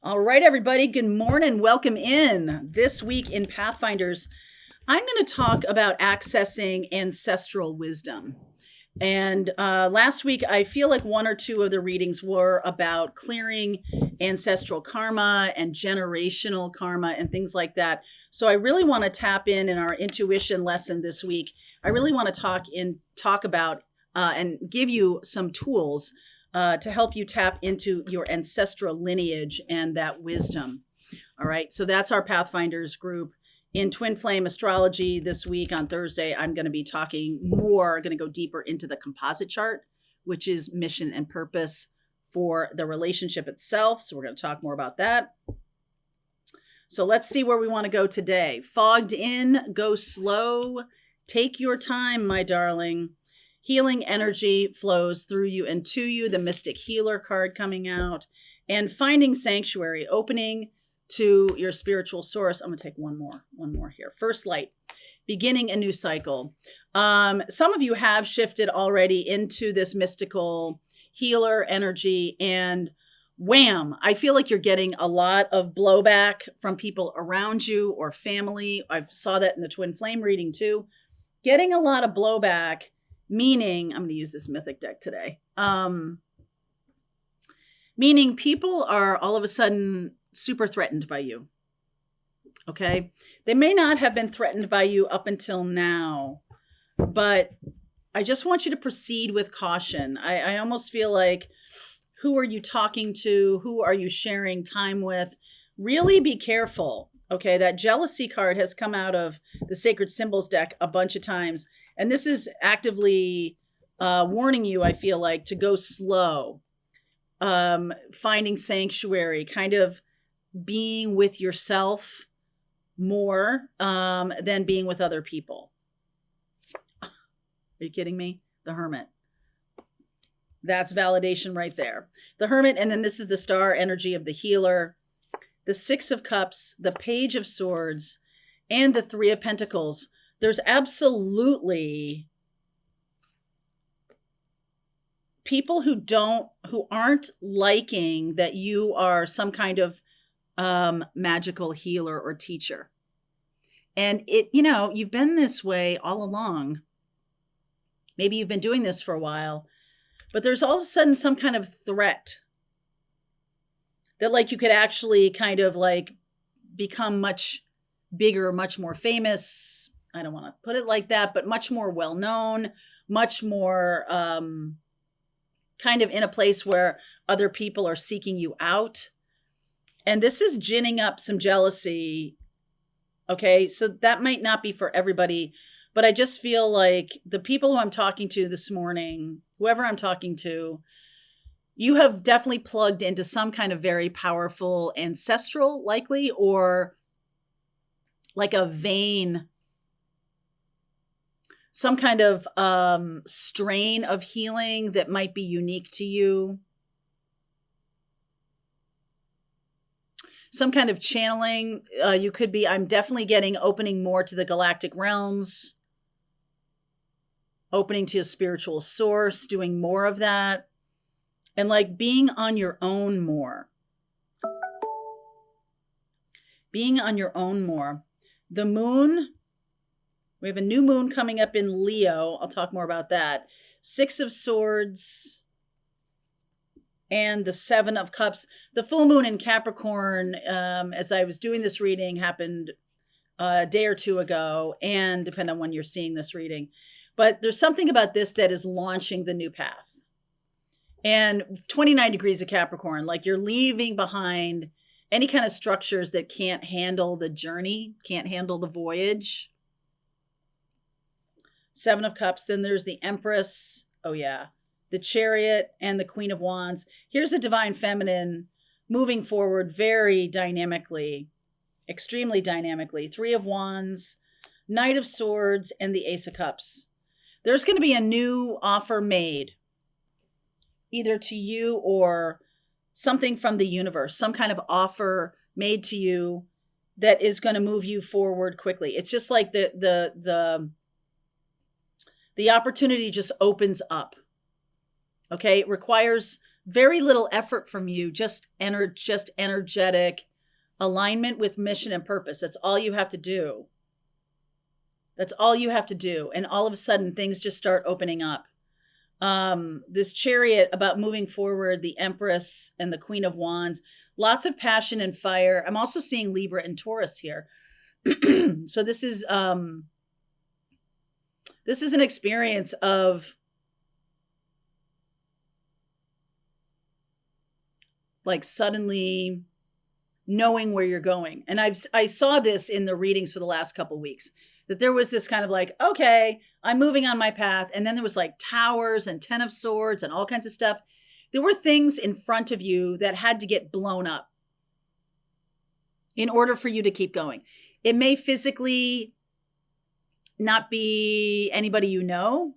All right, everybody. Good morning. Welcome in. This week in Pathfinders, I'm going to talk about accessing ancestral wisdom. And last week, I feel like one or two of the readings were about clearing ancestral karma and generational karma and things like that. So I really want to tap in our intuition lesson this week. I really want to talk about and give you some tools to help you tap into your ancestral lineage and that wisdom. All right. So that's our Pathfinders group. In Twin Flame Astrology this week on Thursday, I'm going to be going to go deeper into the composite chart, which is mission and purpose for the relationship itself. So we're going to talk more about that. So let's see where we want to go today. Fogged in, go slow. Take your time, my darling. Healing energy flows through you and to you. The Mystic Healer card coming out. And finding sanctuary, opening to your spiritual source. I'm going to take one more here. First light, beginning a new cycle. Some of you have shifted already into this mystical healer energy, and wham, I feel like you're getting a lot of blowback from people around you or family. I saw that in the Twin Flame reading too. Getting a lot of blowback, meaning, I'm going to use this mythic deck today. Meaning people are all of a sudden super threatened by you. Okay. They may not have been threatened by you up until now, but I just want you to proceed with caution. I almost feel like, who are you talking to? Who are you sharing time with? Really be careful. Okay. That jealousy card has come out of the Sacred Symbols deck a bunch of times. And this is actively warning you, I feel like, to go slow. Finding sanctuary, kind of being with yourself more than being with other people. Are you kidding me? The Hermit. That's validation right there. The Hermit, and then this is the star energy of the healer. The Six of Cups, the Page of Swords, and the Three of Pentacles. There's absolutely people who aren't liking that you are some kind of magical healer or teacher. And you've been this way all along. Maybe you've been doing this for a while, but there's all of a sudden some kind of threat that like you could actually kind of like become much bigger, much more famous. I don't want to put it like that, but much more well-known, much more kind of in a place where other people are seeking you out. And this is ginning up some jealousy. Okay, so that might not be for everybody, but I just feel like the people who I'm talking to this morning, whoever I'm talking to, you have definitely plugged into some kind of very powerful ancestral, likely, or like a vein, some kind of strain of healing that might be unique to you. Some kind of channeling. You could be, I'm definitely getting opening more to the galactic realms, opening to a spiritual source, doing more of that, and like being on your own more. Being on your own more. The moon, we have a new moon coming up in Leo. I'll talk more about that. Six of Swords and the Seven of Cups. The full moon in Capricorn, as I was doing this reading, happened a day or two ago, and depending on when you're seeing this reading. But there's something about this that is launching the new path. And 29 degrees of Capricorn, like you're leaving behind any kind of structures that can't handle the journey, can't handle the voyage. Seven of Cups. Then there's the Empress. Oh, yeah. The Chariot and the Queen of Wands. Here's a Divine Feminine moving forward very dynamically, extremely dynamically. Three of Wands, Knight of Swords, and the Ace of Cups. There's going to be a new offer made, either to you or something from the universe, some kind of offer made to you that is going to move you forward quickly. It's just like the opportunity just opens up. Okay, it requires Very little effort from you, just energetic alignment with mission and purpose. That's all you have to do. That's all you have to do. And all of a sudden things just start opening up. This Chariot about moving forward, the Empress and the Queen of Wands, lots of passion and fire. I'm also seeing Libra and Taurus here. So this is an experience of like suddenly knowing where you're going. And I saw this in the readings for the last couple weeks, that there was this kind of like, okay, I'm moving on my path. And then there was like towers and 10 of swords and all kinds of stuff. There were things in front of you that had to get blown up in order for you to keep going. It may physically not be anybody you know,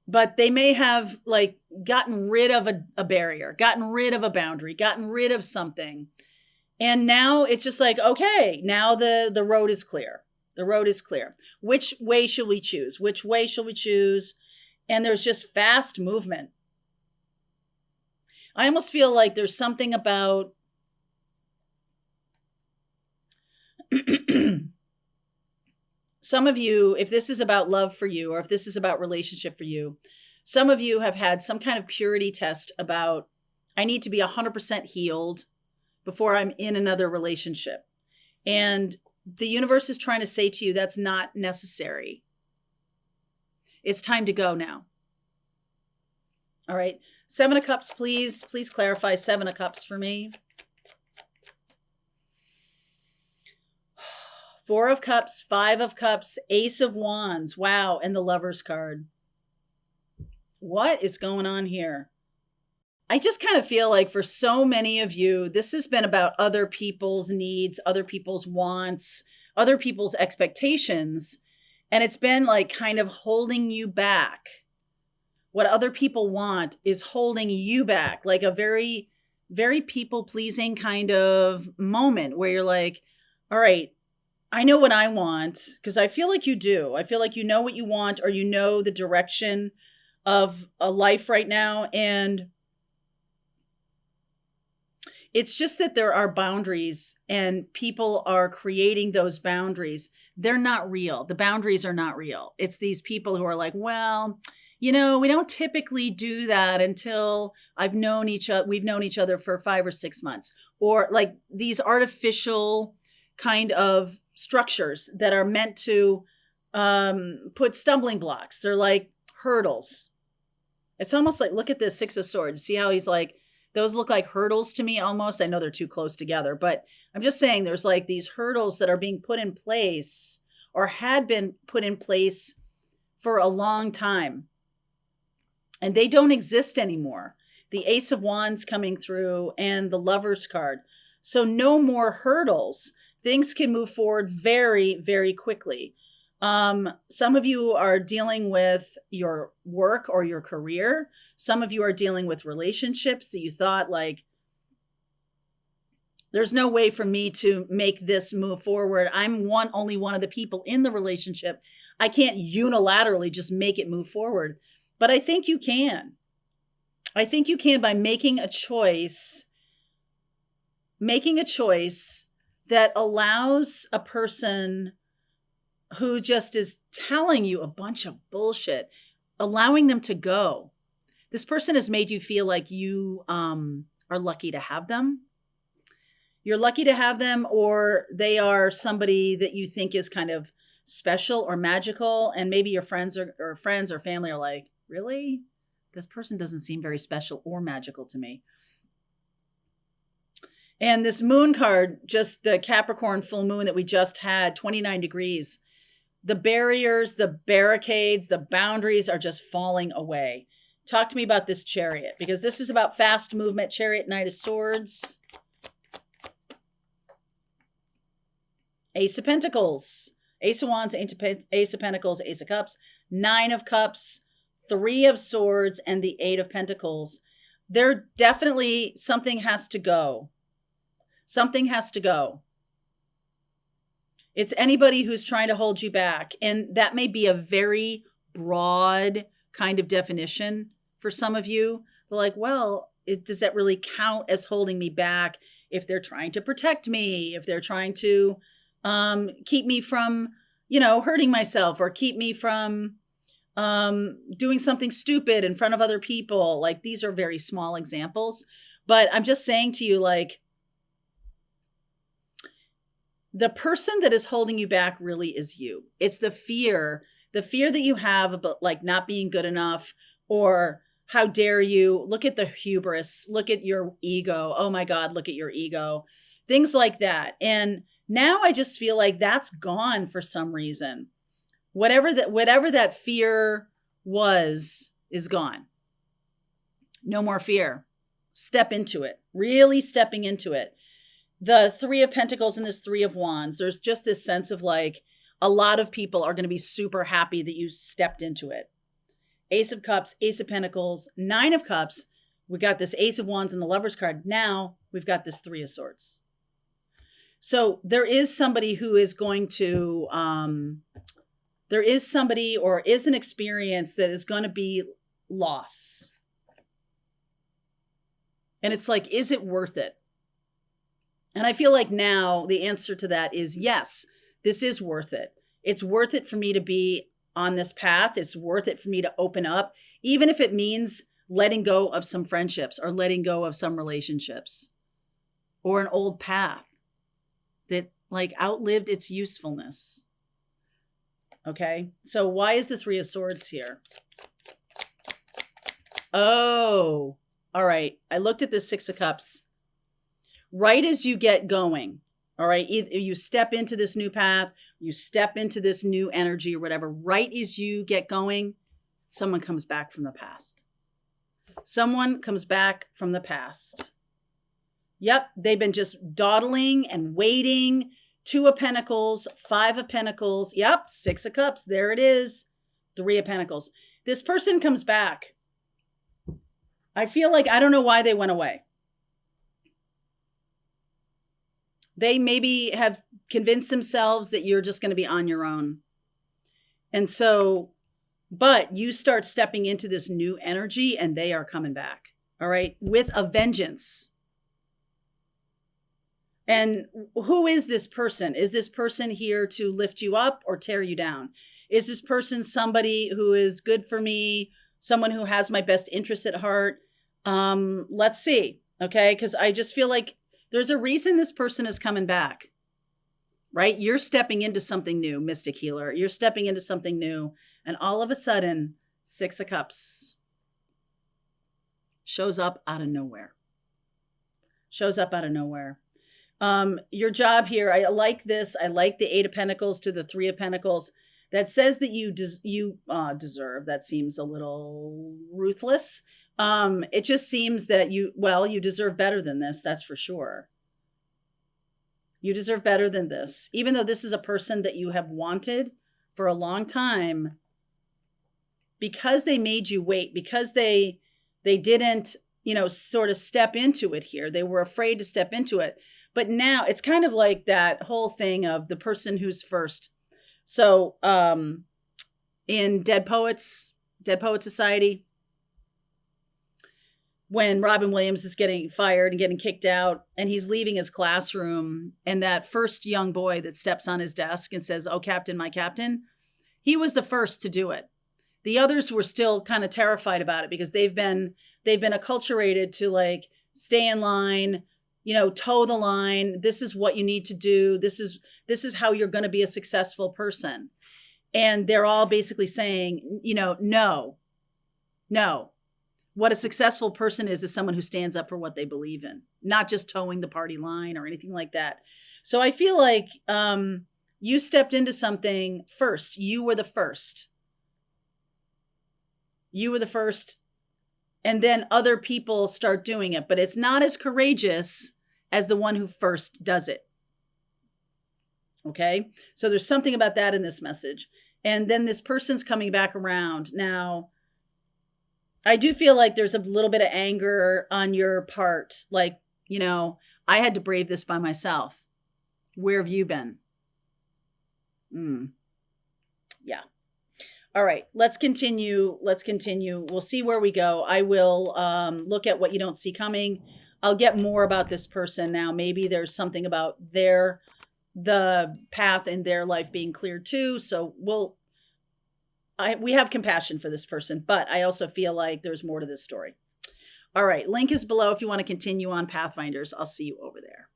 but they may have like gotten rid of a barrier, gotten rid of a boundary, gotten rid of something. And now it's just like, okay, now the road is clear. The road is clear. Which way should we choose? Which way shall we choose? And there's just fast movement. I almost feel like there's something about some of you, if this is about love for you, or if this is about relationship for you, some of you have had some kind of purity test about, I need to be 100% healed before I'm in another relationship. And the universe is trying to say to you, that's not necessary. It's time to go now. All right. 7 of Cups, please clarify 7 of Cups for me. 4 of Cups, 5 of Cups, Ace of Wands. Wow. And the Lover's card. What is going on here? I just kind of feel like for so many of you, this has been about other people's needs, other people's wants, other people's expectations. And it's been like kind of holding you back. What other people want is holding you back, like a very, very people-pleasing kind of moment where you're like, all right, I know what I want, because I feel like you do. I feel like you know what you want, or you know the direction of a life right now. And it's just that there are boundaries and people are creating those boundaries. They're not real. The boundaries are not real. It's these people who are like, well, you know, we don't typically do that until we've known each other for 5 or 6 months, or like these artificial kind of structures that are meant to put stumbling blocks. They're like hurdles. It's almost like, look at this 6 of Swords. See how he's like, those look like hurdles to me almost. I know they're too close together, but I'm just saying there's like these hurdles that are being put in place or had been put in place for a long time. And they don't exist anymore. The Ace of Wands coming through and the Lover's card. So no more hurdles. Things can move forward very, very quickly. Some of you are dealing with your work or your career. Some of you are dealing with relationships that you thought like, there's no way for me to make this move forward. I'm only one of the people in the relationship. I can't unilaterally just make it move forward. But I think you can. I think you can by making a choice that allows a person who just is telling you a bunch of bullshit, allowing them to go. This person has made you feel like you are lucky to have them. You're lucky to have them, or they are somebody that you think is kind of special or magical. And maybe your friends or family are like, really? This person doesn't seem very special or magical to me. And this moon card, just the Capricorn full moon that we just had, 29 degrees. The barriers, the barricades, the boundaries are just falling away. Talk to me about this Chariot, because this is about fast movement. Chariot, Knight of Swords. Ace of Pentacles. Ace of Wands, Ace of Pentacles, Ace of Cups, 9 of Cups, 3 of Swords, and the 8 of Pentacles. There definitely something has to go. Something has to go. It's anybody who's trying to hold you back. And that may be a very broad kind of definition for some of you. They're like, well, does that really count as holding me back if they're trying to protect me, if they're trying to keep me from, hurting myself or keep me from doing something stupid in front of other people? Like, these are very small examples, but I'm just saying to you, like, the person that is holding you back really is you. It's the fear that you have about like not being good enough, or how dare you, look at the hubris, look at your ego. Oh my God, look at your ego. Things like that. And now I just feel like that's gone for some reason. Whatever that fear was is gone. No more fear. Step into it. Really stepping into it. The Three of Pentacles and this Three of Wands, there's just this sense of like, a lot of people are going to be super happy that you stepped into it. Ace of Cups, Ace of Pentacles, Nine of Cups. We got this Ace of Wands and the Lover's card. Now we've got this Three of Swords. So there is somebody who is going to, there is somebody or is an experience that is going to be loss. And it's like, is it worth it? And I feel like now the answer to that is yes, this is worth it. It's worth it for me to be on this path. It's worth it for me to open up, even if it means letting go of some friendships or letting go of some relationships or an old path that like outlived its usefulness. Okay. So why is the Three of Swords here? Oh, all right. I looked at this Six of Cups. Right as you get going, all right, you step into this new path, you step into this new energy or whatever, right as you get going, someone comes back from the past. Someone comes back from the past. Yep, they've been just dawdling and waiting. Two of Pentacles, Five of Pentacles. Yep, Six of Cups. There it is. Three of Pentacles. This person comes back. I feel like I don't know why they went away. They maybe have convinced themselves that you're just going to be on your own. And so, but you start stepping into this new energy and they are coming back. All right. With a vengeance. And who is this person? Is this person here to lift you up or tear you down? Is this person somebody who is good for me? Someone who has my best interest at heart? Let's see. Okay. Because I just feel like there's a reason this person is coming back, right? You're stepping into something new, Mystic Healer. You're stepping into something new. And all of a sudden, Six of Cups shows up out of nowhere. Shows up out of nowhere. Your job here, I like this. I like the Eight of Pentacles to the Three of Pentacles. That says that you deserve. That seems a little ruthless. It just seems that you deserve better than this. That's for sure. You deserve better than this. Even though this is a person that you have wanted for a long time, because they made you wait, because they didn't, sort of step into it here. They were afraid to step into it. But now it's kind of like that whole thing of the person who's first. So, in Dead Poet Society, when Robin Williams is getting fired and getting kicked out and he's leaving his classroom, and that first young boy that steps on his desk and says, "Oh, Captain, my Captain," he was the first to do it. The others were still kind of terrified about it because they've been acculturated to like stay in line, toe the line. This is what you need to do. This is how you're going to be a successful person. And they're all basically saying, no. What a successful person is someone who stands up for what they believe in, not just towing the party line or anything like that. So I feel like you stepped into something first. You were the first. You were the first. And then other people start doing it, but it's not as courageous as the one who first does it. Okay? So there's something about that in this message. And then this person's coming back around. Now, I do feel like there's a little bit of anger on your part. Like, I had to brave this by myself. Where have you been? Yeah. All right, let's continue. Let's continue. We'll see where we go. I will look at what you don't see coming. I'll get more about this person now. Maybe there's something about the path in their life being clear too. So we have compassion for this person, but I also feel like there's more to this story. All right, link is below if you want to continue on Pathfinders. I'll see you over there.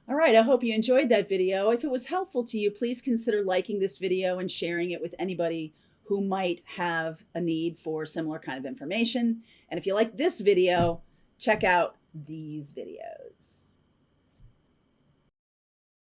All right, I hope you enjoyed that video. If it was helpful to you, please consider liking this video and sharing it with anybody who might have a need for similar kind of information. And if you like this video, check out these videos.